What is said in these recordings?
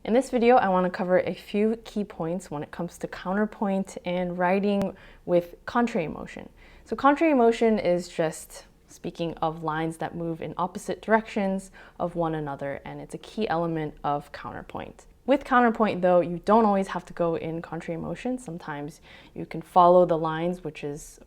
In this video, I want to cover a few key points when it comes to counterpoint and writing with contrary motion. So contrary motion is just speaking of lines that move in opposite directions of one another, and it's a key element of counterpoint. With counterpoint though, you don't always have to go in contrary motion. Sometimes you can follow the lines,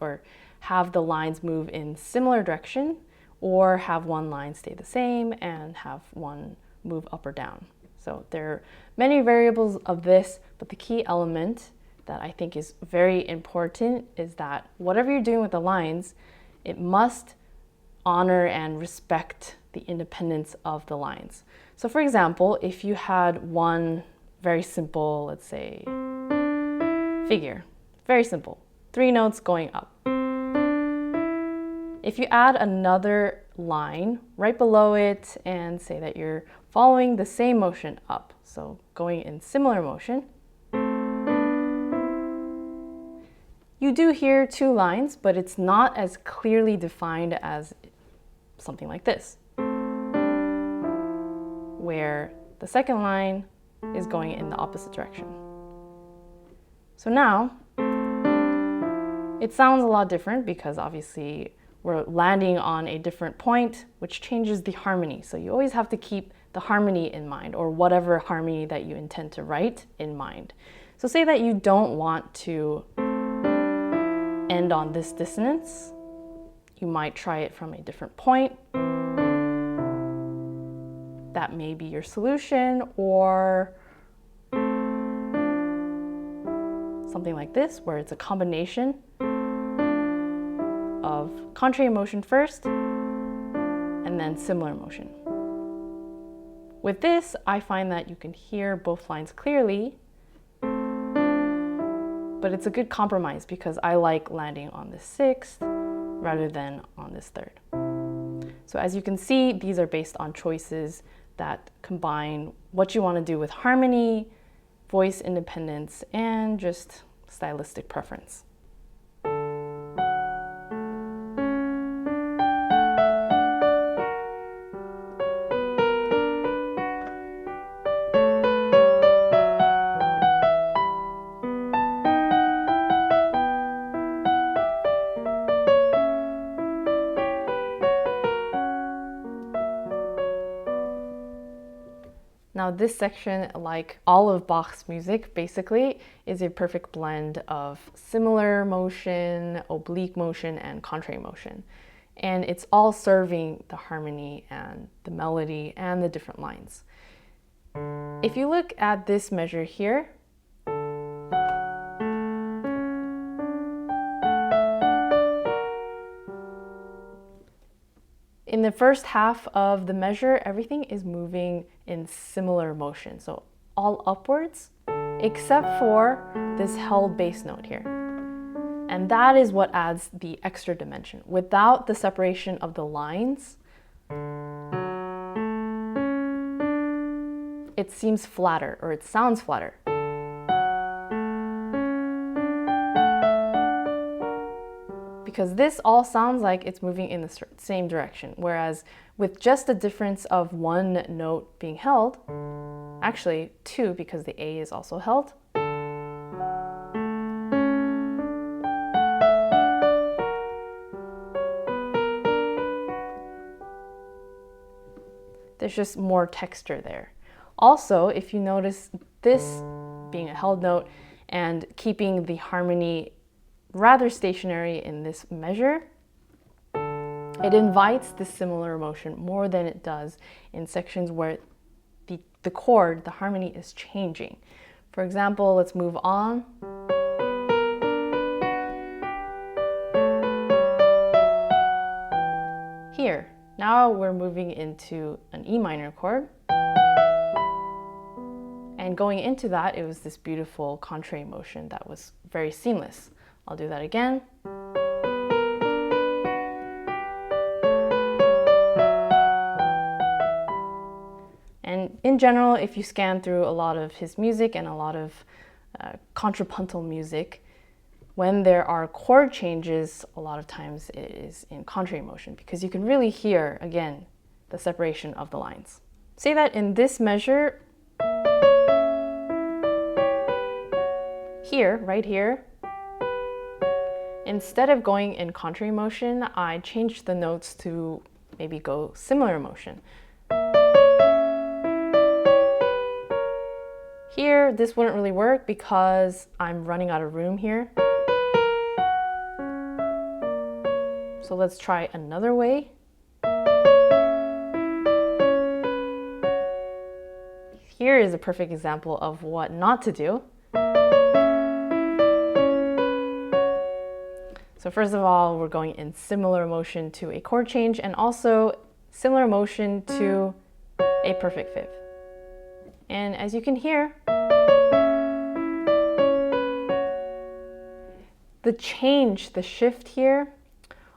or have the lines move in similar direction, or have one line stay the same and have one move up or down. So there are many variables of this, but the key element that I think is very important is that whatever you're doing with the lines, it must honor and respect the independence of the lines. So for example, if you had one very simple, let's say, figure, very simple, 3 notes going up. If you add another line right below it and say that you're following the same motion up, so going in similar motion, you do hear 2 lines, but it's not as clearly defined as something like this, where the second line is going in the opposite direction. So now it sounds a lot different because obviously we're landing on a different point, which changes the harmony. So you always have to keep the harmony in mind, or whatever harmony that you intend to write in mind. So say that you don't want to end on this dissonance. You might try it from a different point. That may be your solution, or something like this, where it's a combination of contrary motion first and then similar motion. With this, I find that you can hear both lines clearly, but it's a good compromise because I like landing on the 6th rather than on this 3rd. So as you can see, these are based on choices that combine what you want to do with harmony, voice independence, and just stylistic preference. Now this section, like all of Bach's music, basically is a perfect blend of similar motion, oblique motion, and contrary motion. And it's all serving the harmony and the melody and the different lines. If you look at this measure here, in the first half of the measure, everything is moving in similar motion, so all upwards, except for this held bass note here. And that is what adds the extra dimension. Without the separation of the lines, it seems flatter, or it sounds flatter. Because this all sounds like it's moving in the same direction, whereas with just the difference of one note being held, actually 2 because the A is also held, there's just more texture there. Also, if you notice this being a held note and keeping the harmony rather stationary in this measure, it invites the similar motion more than it does in sections where the chord, the harmony is changing. For example, let's move on. Here, now we're moving into an E minor chord. And going into that, it was this beautiful contrary motion that was very seamless. I'll do that again. And in general, if you scan through a lot of his music and a lot of contrapuntal music, when there are chord changes, a lot of times it is in contrary motion because you can really hear, again, the separation of the lines. Say that in this measure, here, right here, instead of going in contrary motion, I changed the notes to maybe go similar motion. Here, this wouldn't really work because I'm running out of room here. So let's try another way. Here is a perfect example of what not to do. So first of all, we're going in similar motion to a chord change and also similar motion to a perfect fifth. And as you can hear, the change, the shift here,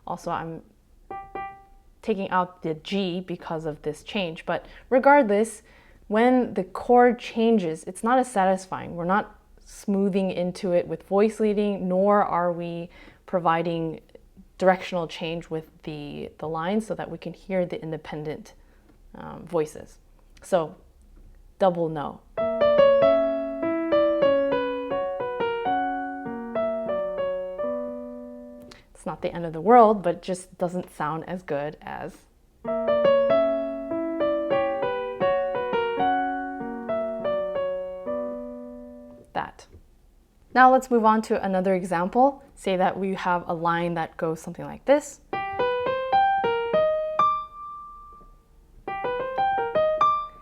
also I'm taking out the G because of this change, but regardless, when the chord changes, it's not as satisfying. We're not smoothing into it with voice leading, nor are we providing directional change with the lines so that we can hear the independent voices. So, double no. It's not the end of the world, but it just doesn't sound as good as that. Now let's move on to another example. Say that we have a line that goes something like this.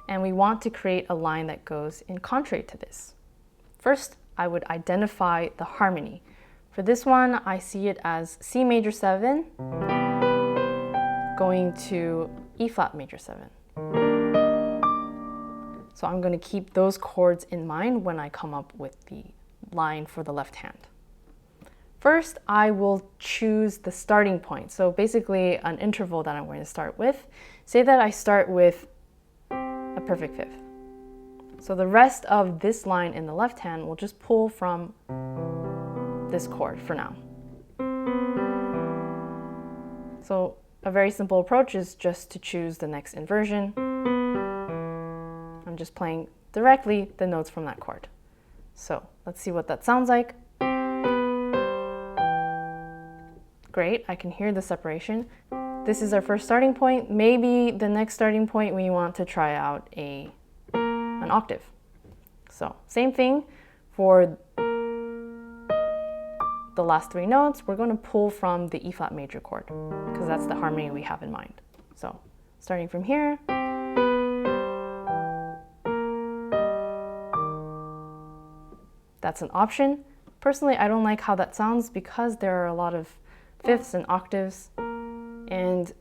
And we want to create a line that goes in contrary to this. First, I would identify the harmony. For this one, I see it as C major 7 going to E flat major 7. So I'm going to keep those chords in mind when I come up with the line for the left hand. First, I will choose the starting point. So basically an interval that I'm going to start with. Say that I start with a perfect fifth. So the rest of this line in the left hand will just pull from this chord for now. So a very simple approach is just to choose the next inversion. I'm just playing directly the notes from that chord. So let's see what that sounds like. Great, I can hear the separation. This is our first starting point. Maybe the next starting point we want to try out an octave. So same thing for the last three notes. We're going to pull from the E flat major chord because that's the harmony we have in mind. So starting from here. That's an option. Personally, I don't like how that sounds because there are a lot of fifths and octaves. And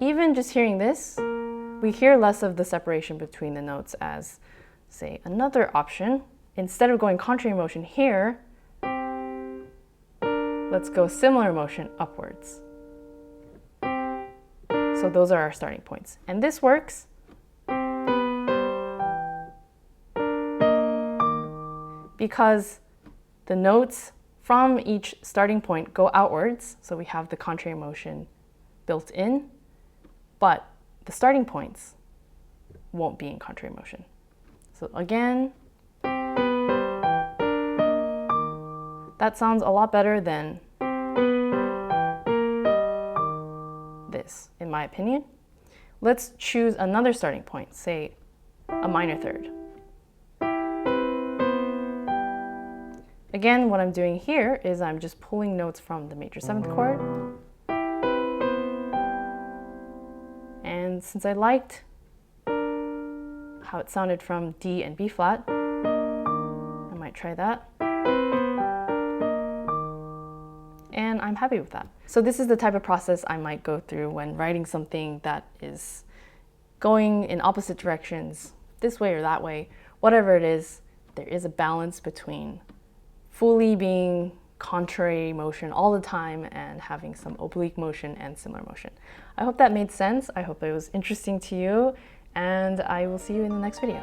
even just hearing this, we hear less of the separation between the notes as, say, another option. Instead of going contrary motion here, let's go similar motion upwards. So those are our starting points. And this works because the notes from each starting point go outwards, so we have the contrary motion built in, but the starting points won't be in contrary motion. So again, that sounds a lot better than this, in my opinion. Let's choose another starting point, say a minor third. Again, what I'm doing here is I'm just pulling notes from the major 7th chord. And since I liked how it sounded from D and B flat, I might try that. And I'm happy with that. So this is the type of process I might go through when writing something that is going in opposite directions, this way or that way. Whatever it is, there is a balance between fully being contrary motion all the time and having some oblique motion and similar motion. I hope that made sense. I hope it was interesting to you, and I will see you in the next video.